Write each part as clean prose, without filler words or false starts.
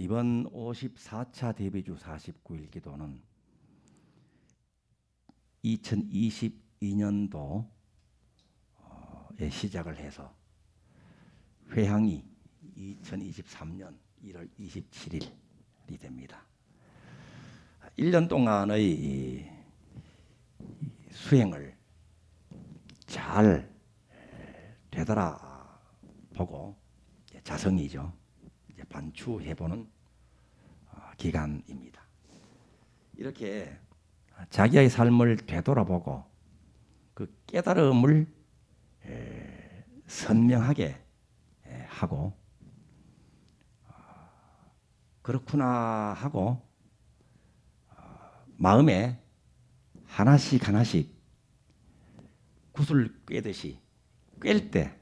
이번 54차 데뷔주 49일 기도는 2022년도에 시작을 해서 회향이 2023년 1월 27일이 됩니다. 1년 동안의 수행을 잘 되돌아보고 자성이죠. 반추해보는 기간입니다. 이렇게 자기의 삶을 되돌아보고 그 깨달음을 선명하게 하고 그렇구나 하고 마음에 하나씩 하나씩 굿을 꿰듯이 꿰일 때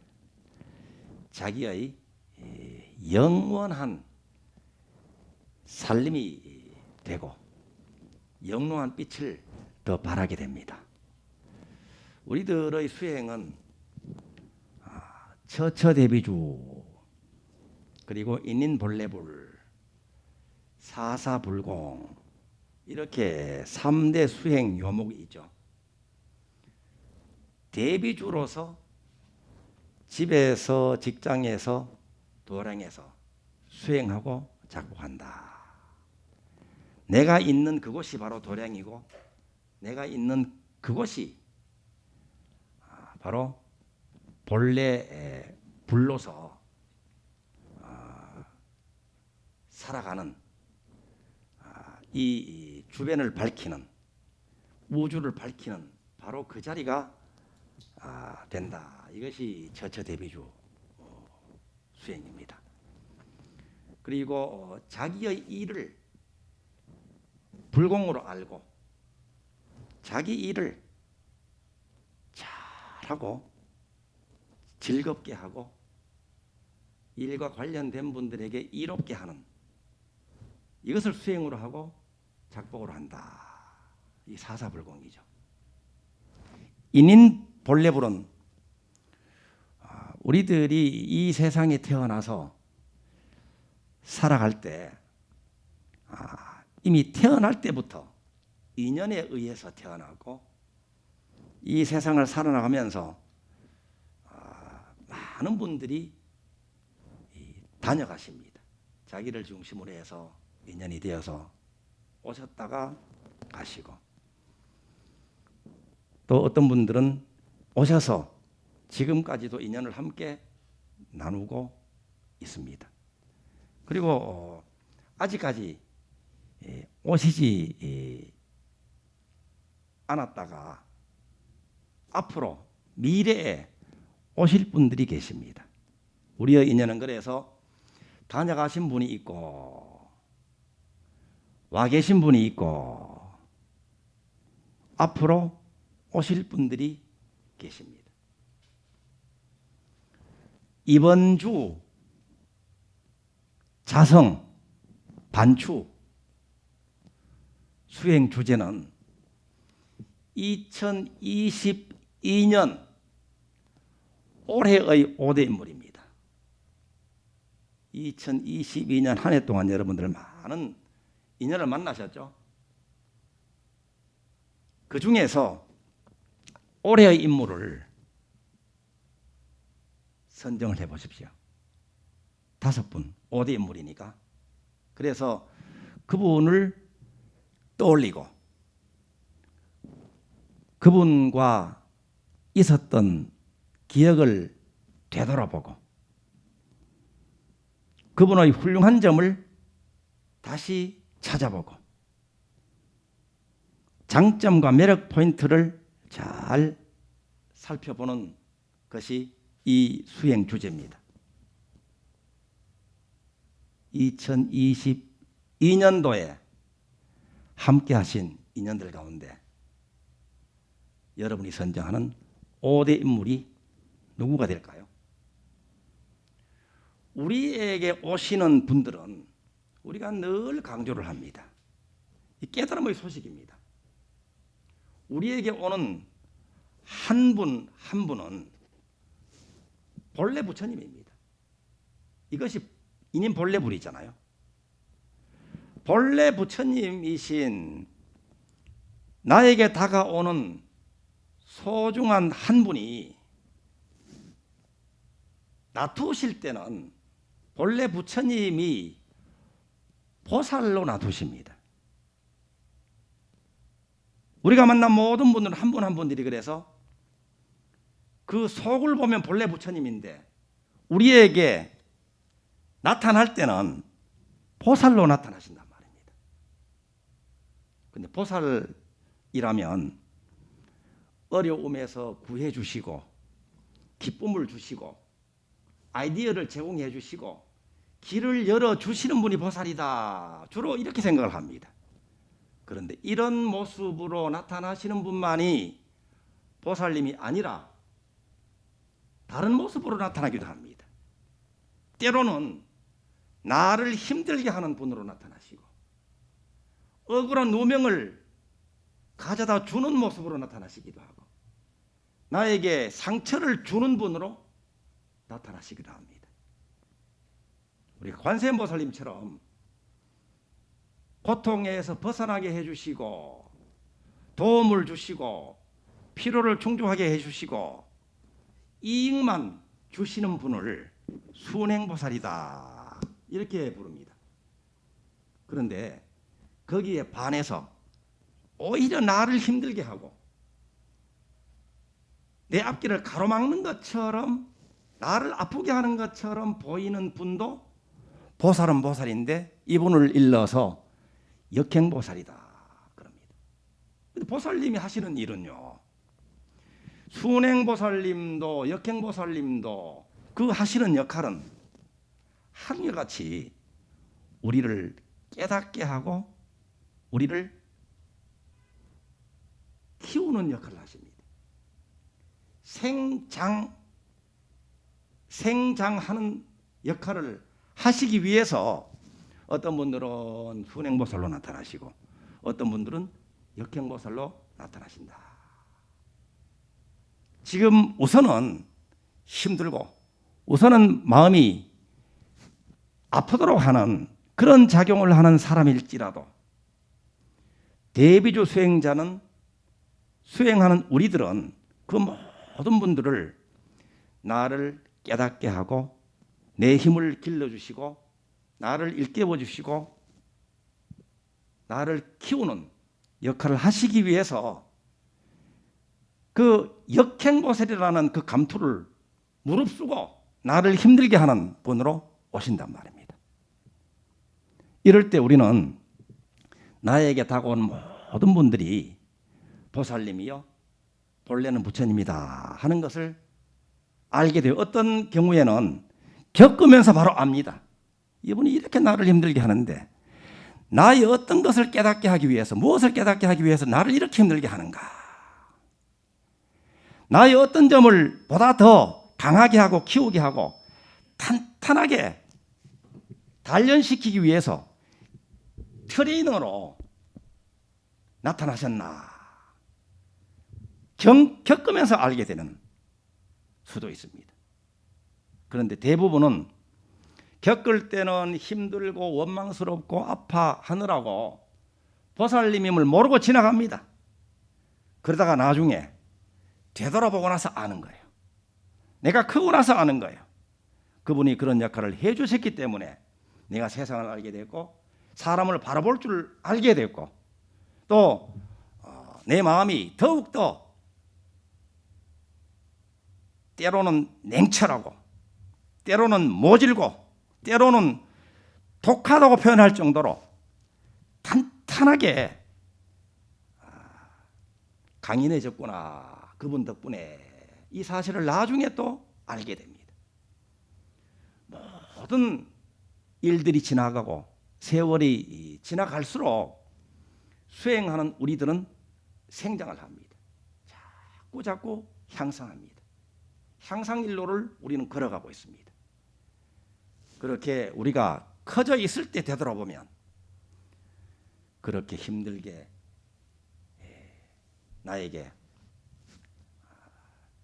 자기의 영원한 살림이 되고 영롱한 빛을 더 발하게 됩니다. 우리들의 수행은 처처대비주 그리고 인인본래불 사사불공 이렇게 3대 수행 요목이 있죠. 대비주로서 집에서 직장에서 도량에서 수행하고 작복한다. 내가 있는 그곳이 바로 도량이고 내가 있는 그곳이 바로 본래 불로서 살아가는 이 주변을 밝히는 우주를 밝히는 바로 그 자리가 된다. 이것이 처처대비주 수행입니다. 그리고 자기의 일을 불공으로 알고 자기 일을 잘하고 즐겁게 하고 일과 관련된 분들에게 이롭게 하는 이것을 수행으로 하고 작복으로 한다. 이 사사불공이죠. 인인본래불은 우리들이 이 세상에 태어나서 살아갈 때 이미 태어날 때부터 인연에 의해서 태어나고 이 세상을 살아나가면서 많은 분들이 다녀가십니다. 자기를 중심으로 해서 인연이 되어서 오셨다가 가시고 또 어떤 분들은 오셔서 지금까지도 인연을 함께 나누고 있습니다. 그리고 아직까지 오시지 않았다가 앞으로 미래에 오실 분들이 계십니다. 우리의 인연은 그래서 다녀가신 분이 있고 와 계신 분이 있고 앞으로 오실 분들이 계십니다. 이번 주 자성 반추 수행 주제는 2022년 올해의 5대 인물입니다. 2022년 한 해 동안 여러분들 많은 인연을 만나셨죠? 그 중에서 올해의 인물을 선정을 해 보십시오. 5분, 5대 인물이니까. 그래서 그분을 떠올리고 그분과 있었던 기억을 되돌아보고 그분의 훌륭한 점을 다시 찾아보고 장점과 매력 포인트를 잘 살펴보는 것이 이 수행 주제입니다. 2022년도에 함께 하신 인연들 가운데 여러분이 선정하는 5대 인물이 누구가 될까요? 우리에게 오시는 분들은 우리가 늘 강조를 합니다. 이 깨달음의 소식입니다. 우리에게 오는 한 분 한 분은 본래 부처님입니다. 이것이 인인 본래불이잖아요. 본래 부처님이신 나에게 다가오는 소중한 한 분이 놔두실 때는 본래 부처님이 보살로 놔두십니다. 우리가 만난 모든 분들은 한 분 한 분들이 그래서 그 속을 보면 본래 부처님인데 우리에게 나타날 때는 보살로 나타나신단 말입니다. 근데 보살이라면 어려움에서 구해 주시고 기쁨을 주시고 아이디어를 제공해 주시고 길을 열어 주시는 분이 보살이다. 주로 이렇게 생각을 합니다. 그런데 이런 모습으로 나타나시는 분만이 보살님이 아니라 다른 모습으로 나타나기도 합니다. 때로는 나를 힘들게 하는 분으로 나타나시고 억울한 누명을 가져다 주는 모습으로 나타나시기도 하고 나에게 상처를 주는 분으로 나타나시기도 합니다. 우리 관세음보살님처럼 고통에서 벗어나게 해주시고 도움을 주시고 피로를 충족하게 해주시고 이익만 주시는 분을 순행보살이다 이렇게 부릅니다. 그런데 거기에 반해서 오히려 나를 힘들게 하고 내 앞길을 가로막는 것처럼 나를 아프게 하는 것처럼 보이는 분도 보살은 보살인데 이분을 일러서 역행보살이다 그럽니다. 보살님이 하시는 일은요, 순행보살님도 역행보살님도 그 하시는 역할은 한결같이 우리를 깨닫게 하고 우리를 키우는 역할을 하십니다. 생장하는 역할을 하시기 위해서 어떤 분들은 순행보살로 나타나시고 어떤 분들은 역행보살로 나타나신다. 지금 우선은 힘들고 우선은 마음이 아프도록 하는 그런 작용을 하는 사람일지라도 대비주 수행자는 수행하는 우리들은 그 모든 분들을 나를 깨닫게 하고 내 힘을 길러주시고 나를 일깨워 주시고 나를 키우는 역할을 하시기 위해서 그 역행보살이라는 그 감투를 무릅쓰고 나를 힘들게 하는 분으로 오신단 말입니다. 이럴 때 우리는 나에게 다가온 모든 분들이 보살님이요 본래는 부처님이다 하는 것을 알게 돼요. 어떤 경우에는 겪으면서 바로 압니다. 이분이 이렇게 나를 힘들게 하는데 나의 어떤 것을 깨닫게 하기 위해서 무엇을 깨닫게 하기 위해서 나를 이렇게 힘들게 하는가. 나의 어떤 점을 보다 더 강하게 하고 키우게 하고 탄탄하게 단련시키기 위해서 트레이너로 나타나셨나. 겪으면서 알게 되는 수도 있습니다. 그런데 대부분은 겪을 때는 힘들고 원망스럽고 아파하느라고 보살님임을 모르고 지나갑니다. 그러다가 나중에 되돌아보고 나서 아는 거예요. 내가 크고 나서 아는 거예요. 그분이 그런 역할을 해주셨기 때문에 내가 세상을 알게 됐고 사람을 바라볼 줄 알게 됐고 또 내 마음이 더욱더 때로는 냉철하고 때로는 모질고 때로는 독하다고 표현할 정도로 탄탄하게 강인해졌구나. 그분 덕분에 이 사실을 나중에 또 알게 됩니다. 모든 일들이 지나가고 세월이 지나갈수록 수행하는 우리들은 생장을 합니다. 자꾸 향상합니다. 향상일로를 우리는 걸어가고 있습니다. 그렇게 우리가 커져 있을 때 되돌아보면 그렇게 힘들게 나에게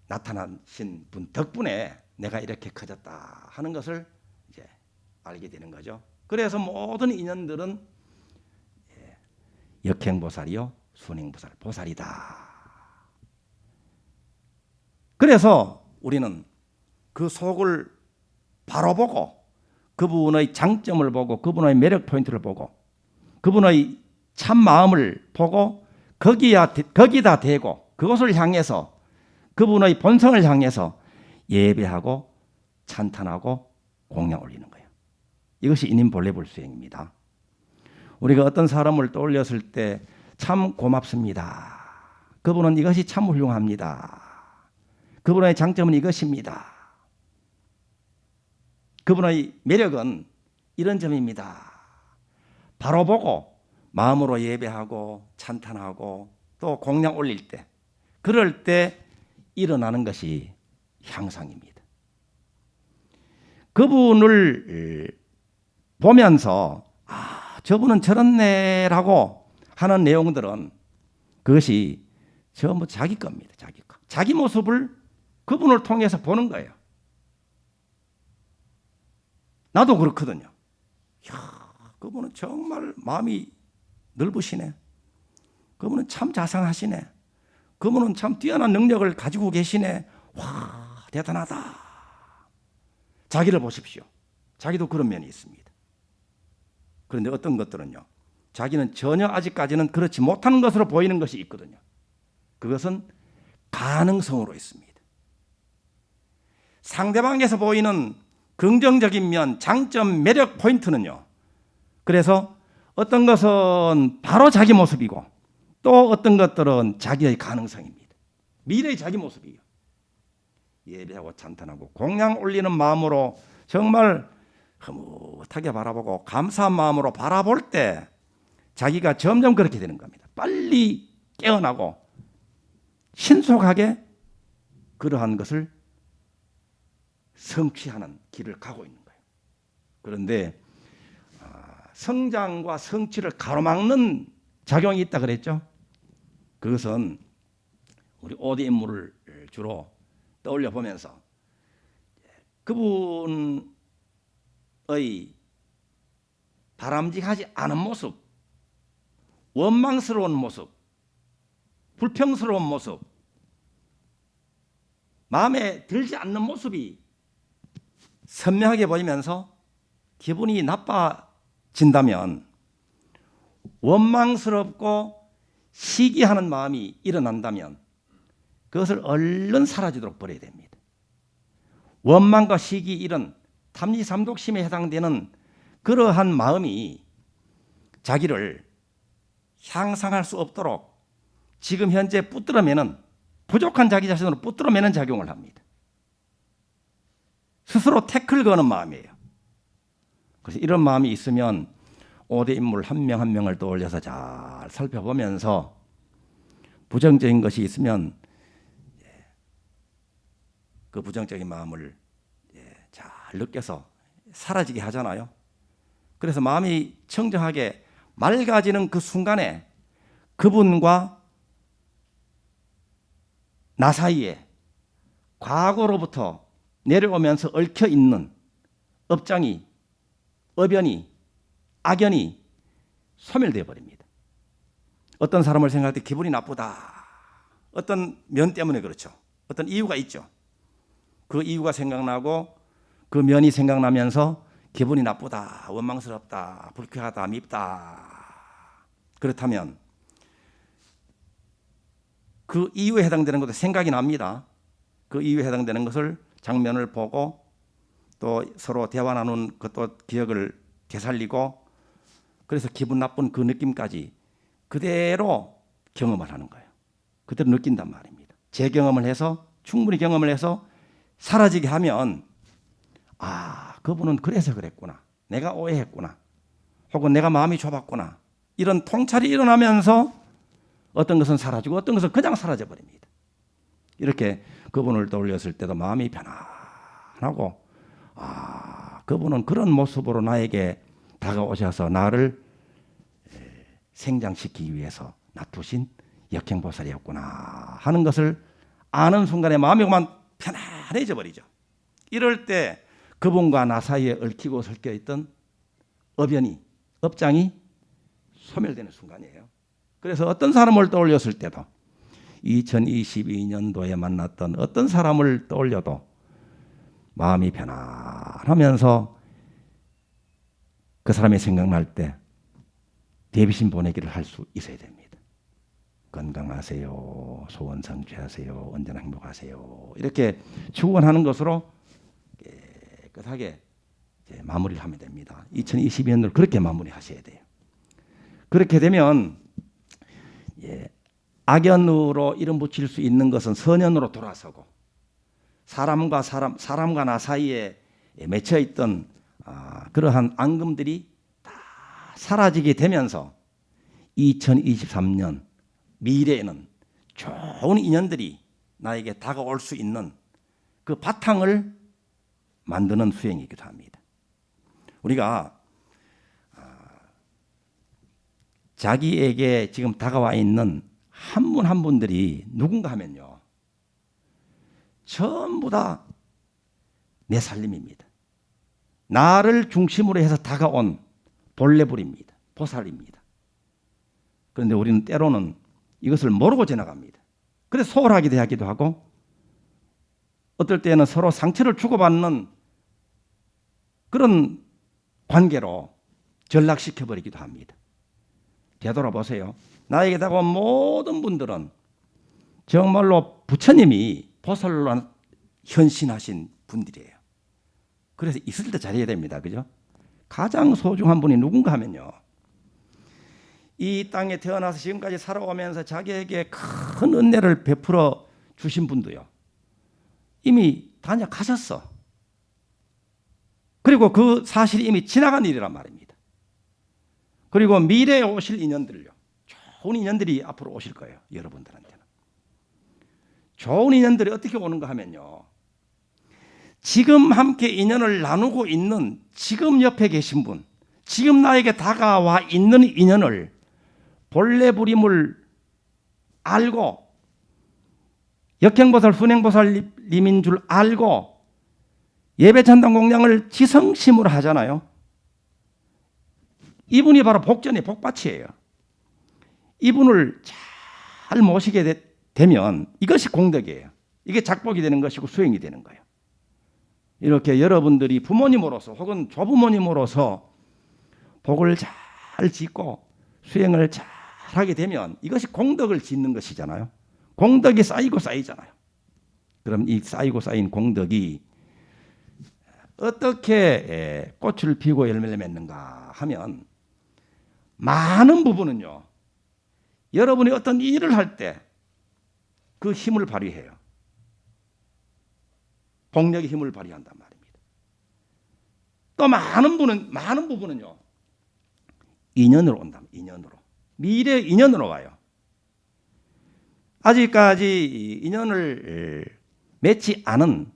나타나신 분 덕분에 내가 이렇게 커졌다 하는 것을 이제 알게 되는 거죠. 그래서 모든 인연들은 역행보살이요 순행보살, 보살이다. 그래서 우리는 그 속을 바로 보고 그분의 장점을 보고 그분의 매력 포인트를 보고 그분의 참 마음을 보고 거기다 대고 그것을 향해서 그분의 본성을 향해서 예배하고 찬탄하고 공양 올리는 거예요. 이것이 인인본래불수행입니다. 우리가 어떤 사람을 떠올렸을 때 참 고맙습니다. 그분은 이것이 참 훌륭합니다. 그분의 장점은 이것입니다. 그분의 매력은 이런 점입니다. 바로 보고 마음으로 예배하고 찬탄하고 또 공양 올릴 때, 그럴 때 일어나는 것이 향상입니다. 그분을 보면서 저분은 저렇네라고 하는 내용들은 그것이 전부 자기 겁니다. 자기 거. 자기 모습을 그분을 통해서 보는 거예요. 나도 그렇거든요. 이야, 그분은 정말 마음이 넓으시네. 그분은 참 자상하시네. 그분은 참 뛰어난 능력을 가지고 계시네. 와, 대단하다. 자기를 보십시오. 자기도 그런 면이 있습니다. 그런데 어떤 것들은요, 자기는 전혀 아직까지는 그렇지 못하는 것으로 보이는 것이 있거든요. 그것은 가능성으로 있습니다. 상대방에서 보이는 긍정적인 면, 장점, 매력 포인트는요, 그래서 어떤 것은 바로 자기 모습이고 또 어떤 것들은 자기의 가능성입니다. 미래의 자기 모습이에요. 예배하고 찬탄하고 공양 올리는 마음으로 정말 흐뭇하게 바라보고 감사한 마음으로 바라볼 때 자기가 점점 그렇게 되는 겁니다. 빨리 깨어나고 신속하게 그러한 것을 성취하는 길을 가고 있는 거예요. 그런데 성장과 성취를 가로막는 작용이 있다 그랬죠. 그것은 우리 오대 인물을 주로 떠올려 보면서 그분의 바람직하지 않은 모습, 원망스러운 모습, 불평스러운 모습, 마음에 들지 않는 모습이 선명하게 보이면서 기분이 나빠진다면 원망스럽고 시기하는 마음이 일어난다면 그것을 얼른 사라지도록 버려야 됩니다. 원망과 시기 이런 탐리삼독심에 해당되는 그러한 마음이 자기를 향상할 수 없도록 지금 현재 붙들어매는 부족한 자기 자신으로 붙들어매는 작용을 합니다. 스스로 태클 거는 마음이에요. 그래서 이런 마음이 있으면 오대 인물 한 명 한 명을 떠올려서 잘 살펴보면서 부정적인 것이 있으면 그 부정적인 마음을 잘 느껴서 사라지게 하잖아요. 그래서 마음이 청정하게 맑아지는 그 순간에 그분과 나 사이에 과거로부터 내려오면서 얽혀 있는 업장이, 어변이, 악연이 소멸되어 버립니다. 어떤 사람을 생각할 때 기분이 나쁘다. 어떤 면 때문에 그렇죠. 어떤 이유가 있죠. 그 이유가 생각나고 그 면이 생각나면서 기분이 나쁘다, 원망스럽다, 불쾌하다, 밉다. 그렇다면 그 이유에 해당되는 것도 생각이 납니다. 그 이유에 해당되는 것을 장면을 보고 또 서로 대화 나눈 것도 기억을 되살리고 그래서 기분 나쁜 그 느낌까지 그대로 경험을 하는 거예요. 그대로 느낀단 말입니다. 재경험을 해서 충분히 경험을 해서 사라지게 하면 그분은 그래서 그랬구나. 내가 오해했구나. 혹은 내가 마음이 좁았구나. 이런 통찰이 일어나면서 어떤 것은 사라지고 어떤 것은 그냥 사라져 버립니다. 이렇게 그분을 떠올렸을 때도 마음이 편안하고 그분은 그런 모습으로 나에게 다가오셔서 나를 생장시키기 위해서 놔두신 역행보살이었구나 하는 것을 아는 순간에 마음이 그만 편안해져 버리죠. 이럴 때 그분과 나 사이에 얽히고 설켜 있던 업장이 소멸되는 순간이에요. 그래서 어떤 사람을 떠올렸을 때도 2022년도에 만났던 어떤 사람을 떠올려도 마음이 편안하면서 그 사람이 생각날 때 대비신 보내기를 할 수 있어야 됩니다. 건강하세요. 소원 성취하세요. 언제나 행복하세요. 이렇게 축원하는 것으로 깨끗하게 마무리를 하면 됩니다. 2022년을 그렇게 마무리하셔야 돼요. 그렇게 되면 악연으로 이름 붙일 수 있는 것은 선연으로 돌아서고 사람과 나 사이에 맺혀 있던 그러한 앙금들이 다 사라지게 되면서 2023년 미래에는 좋은 인연들이 나에게 다가올 수 있는 그 바탕을 만드는 수행이기도 합니다. 우리가 자기에게 지금 다가와 있는 한 분 한 분들이 누군가 하면요, 전부 다 내 살림입니다. 나를 중심으로 해서 다가온 본래불입니다. 보살입니다. 그런데 우리는 때로는 이것을 모르고 지나갑니다. 그래서 소홀하게 대하기도 하고 어떨 때는 서로 상처를 주고받는 그런 관계로 전락시켜버리기도 합니다. 되돌아보세요. 나에게 다가온 모든 분들은 정말로 부처님이 보살로 현신하신 분들이에요. 그래서 있을 때 잘해야 됩니다. 그죠? 가장 소중한 분이 누군가 하면요, 이 땅에 태어나서 지금까지 살아오면서 자기에게 큰 은혜를 베풀어 주신 분도요, 이미 다녀가셨어. 그리고 그 사실이 이미 지나간 일이란 말입니다. 그리고 미래에 오실 인연들요, 좋은 인연들이 앞으로 오실 거예요. 여러분들한테는. 좋은 인연들이 어떻게 오는가 하면요, 지금 함께 인연을 나누고 있는 지금 옆에 계신 분, 지금 나에게 다가와 있는 인연을 본래 불임을 알고 역행보살, 순행보살님인 줄 알고 예배찬당 공양을 지성심으로 하잖아요. 이분이 바로 복전의 복받이에요. 이분을 잘 모시게 되면 이것이 공덕이에요. 이게 작복이 되는 것이고 수행이 되는 거예요. 이렇게 여러분들이 부모님으로서 혹은 조부모님으로서 복을 잘 짓고 수행을 잘 하게 되면 이것이 공덕을 짓는 것이잖아요. 공덕이 쌓이고 쌓이잖아요. 그럼 이 쌓이고 쌓인 공덕이 어떻게 꽃을 피우고 열매를 맺는가 하면 많은 부분은요, 여러분이 어떤 일을 할 때 그 힘을 발휘해요. 복력의 힘을 발휘한단 말입니다. 또 많은 부분은요, 인연으로 온다. 인연으로. 미래 인연으로 와요. 아직까지 인연을 맺지 않은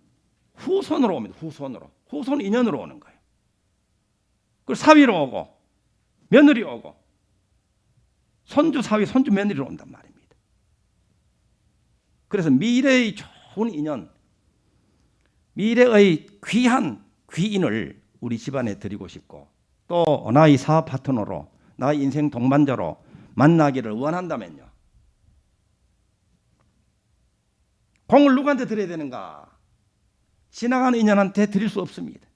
후손으로 옵니다. 후손 인연으로 오는 거예요. 그리고 사위로 오고 며느리 오고 손주 사위, 손주 며느리로 온단 말입니다. 그래서 미래의 좋은 인연, 미래의 귀한 귀인을 우리 집안에 드리고 싶고 또 나의 사업 파트너로, 나의 인생 동반자로 만나기를 원한다면요, 공을 누구한테 드려야 되는가? 지나가는 인연한테 드릴 수 없습니다.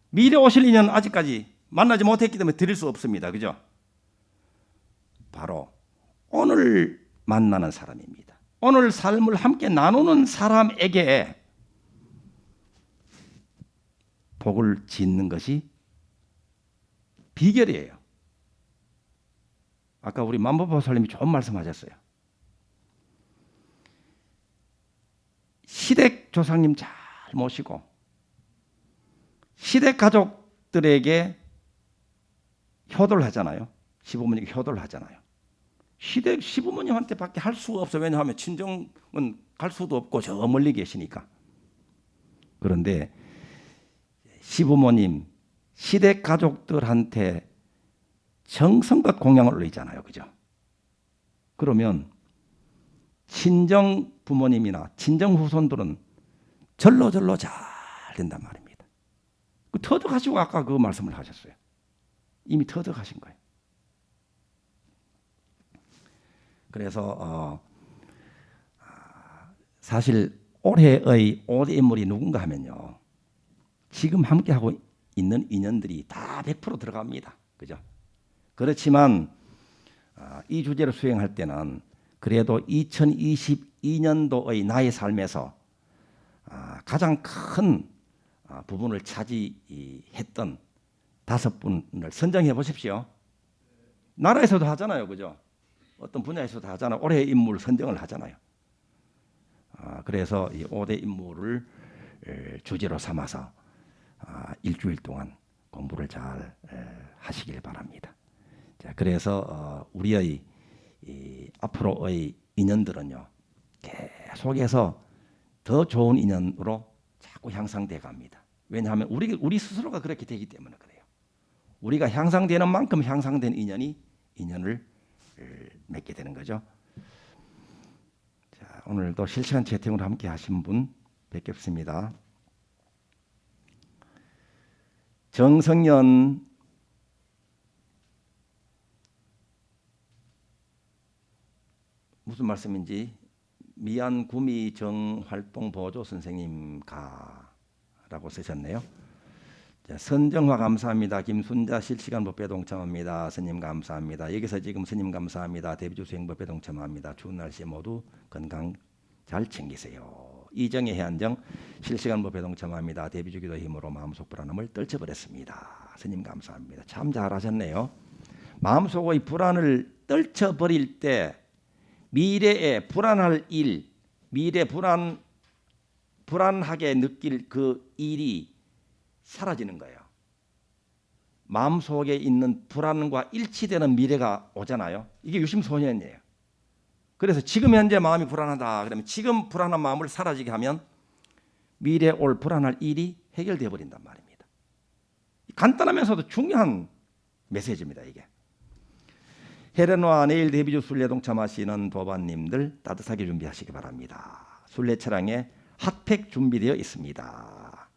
미래 오실 인연 아직까지 만나지 못했기 때문에 드릴 수 없습니다. 그죠? 바로 오늘 만나는 사람입니다. 오늘 삶을 함께 나누는 사람에게 복을 짓는 것이 비결이에요. 아까 우리 만보보살님이 좋은 말씀하셨어요. 시댁 조상님 잘 모시고 시댁 가족들에게 효도를 하잖아요. 시부모님께 효도를 하잖아요. 시댁 시부모님한테 밖에 할 수가 없어요. 왜냐하면 친정은 갈 수도 없고 저 멀리 계시니까. 그런데 시부모님, 시댁 가족들한테 정성껏 공양을 올리잖아요. 그죠? 그러면 친정 부모님이나 친정 후손들은 절로 잘 된단 말입니다. 터득하시고 아까 그 말씀을 하셨어요. 이미 터득하신 거예요. 그래서 사실 올해의 5대 인물이 누군가 하면요. 지금 함께하고 있는 인연들이 다 100% 들어갑니다. 그죠? 그렇지만 이 주제를 수행할 때는 그래도 2022년도의 나의 삶에서 가장 큰 부분을 차지했던 5분을 선정해 보십시오. 나라에서도 하잖아요. 그죠? 어떤 분야에서도 하잖아요. 올해의 인물 선정을 하잖아요. 그래서 이 5대 인물을 주제로 삼아서 일주일 동안 공부를 잘 하시길 바랍니다. 자, 그래서 우리의 앞으로의 인연들은요. 계속해서 더 좋은 인연으로 자꾸 향상돼 갑니다. 왜냐하면 우리 스스로가 그렇게 되기 때문에 그래요. 우리가 향상되는 만큼 향상된 인연을 맺게 되는 거죠. 자, 오늘도 실시간 채팅으로 함께 하신 분 뵙겠습니다. 정성년 무슨 말씀인지 미안 구미 정활동 보조 선생님 가라고 쓰셨네요. 자, 선정화 감사합니다. 김순자 실시간 법회 동참합니다. 스님 감사합니다. 여기서 지금 스님 감사합니다. 대비주 수행 법회 동참합니다. 추운 날씨에 모두 건강 잘 챙기세요. 이정의 해안정 실시간 법회 동참합니다. 대비주 기도 힘으로 마음속 불안함을 떨쳐버렸습니다. 스님 감사합니다. 참 잘하셨네요. 마음속의 불안을 떨쳐버릴 때 미래에 불안할 일, 미래 불안하게 느낄 그 일이 사라지는 거예요. 마음속에 있는 불안과 일치되는 미래가 오잖아요. 이게 유심소년이에요. 그래서 지금 현재 마음이 불안하다 그러면 지금 불안한 마음을 사라지게 하면 미래에 올 불안할 일이 해결되어 버린단 말입니다. 간단하면서도 중요한 메시지입니다. 이게. 해련와 내일 대비주 순례 동참하시는 도반님들 따뜻하게 준비하시기 바랍니다. 순례 차량에 핫팩 준비되어 있습니다.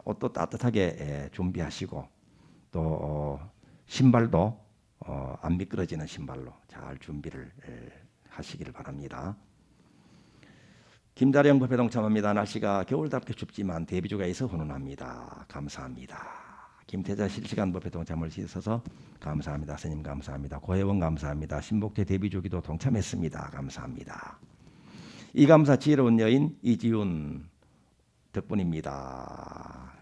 옷도 따뜻하게 준비하시고 또 신발도 안 미끄러지는 신발로 잘 준비를 하시기를 바랍니다. 김다령 법회 동참합니다. 날씨가 겨울답게 춥지만 대비주가 있어 훈훈합니다. 감사합니다. 김태자 실시간 법회 동참을 씻어서 감사합니다. 스님 감사합니다. 고혜원 감사합니다. 신복태 대비주기도 동참했습니다. 감사합니다. 이 감사 지혜로운 여인 이지훈 덕분입니다.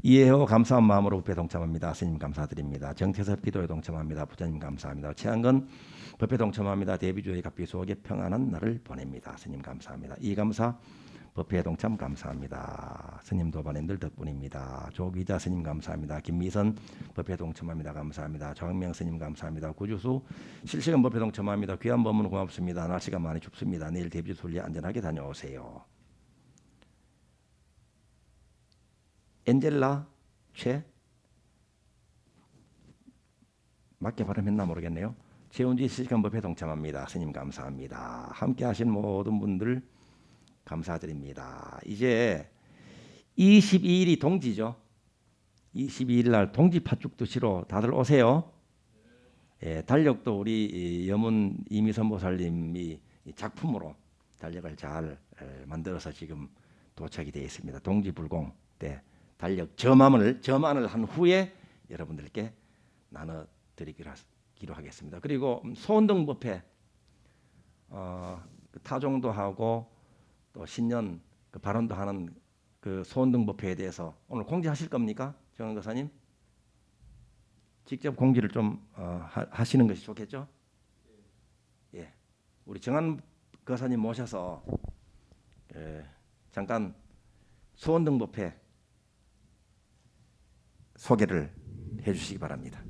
이해호 감사한 마음으로 법회 동참합니다. 스님 감사드립니다. 정태섭 기도에 동참합니다. 부처님 감사합니다. 최한건 법회 동참합니다. 대비주의 값비 속에 평안한 날을 보냅니다. 스님 감사합니다. 이 감사 법회 동참 감사합니다. 스님 도반님들 덕분입니다. 조기자 스님 감사합니다. 김미선 법회 동참합니다. 감사합니다. 정명 스님 감사합니다. 구주수 실시간 법회 동참합니다. 귀한 법문 고맙습니다. 날씨가 많이 춥습니다. 내일 대비주 순례 안전하게 다녀오세요. 엔젤라 최 맞게 발음했나 모르겠네요. 최운지 실시간 법회 동참합니다. 스님 감사합니다. 함께 하신 모든 분들 감사드립니다. 이제 22일이 동지죠. 22일 날 동지 팥죽 드시러 다들 오세요. 예, 달력도 우리 염은 이미선보살님이 작품으로 달력을 잘 만들어서 지금 도착이 되어 있습니다. 동지불공 때 달력 점안을 한 후에 여러분들께 나눠드리기로 하겠습니다. 그리고 소원등법회 타종도 하고 또 신년 발언도 하는 그 소원등법회에 대해서 오늘 공지하실 겁니까? 정원 거사님? 직접 공지를 좀 하시는 것이 좋겠죠? 예, 우리 정한 거사님 모셔서 잠깐 소원등법회 소개를 해주시기 바랍니다.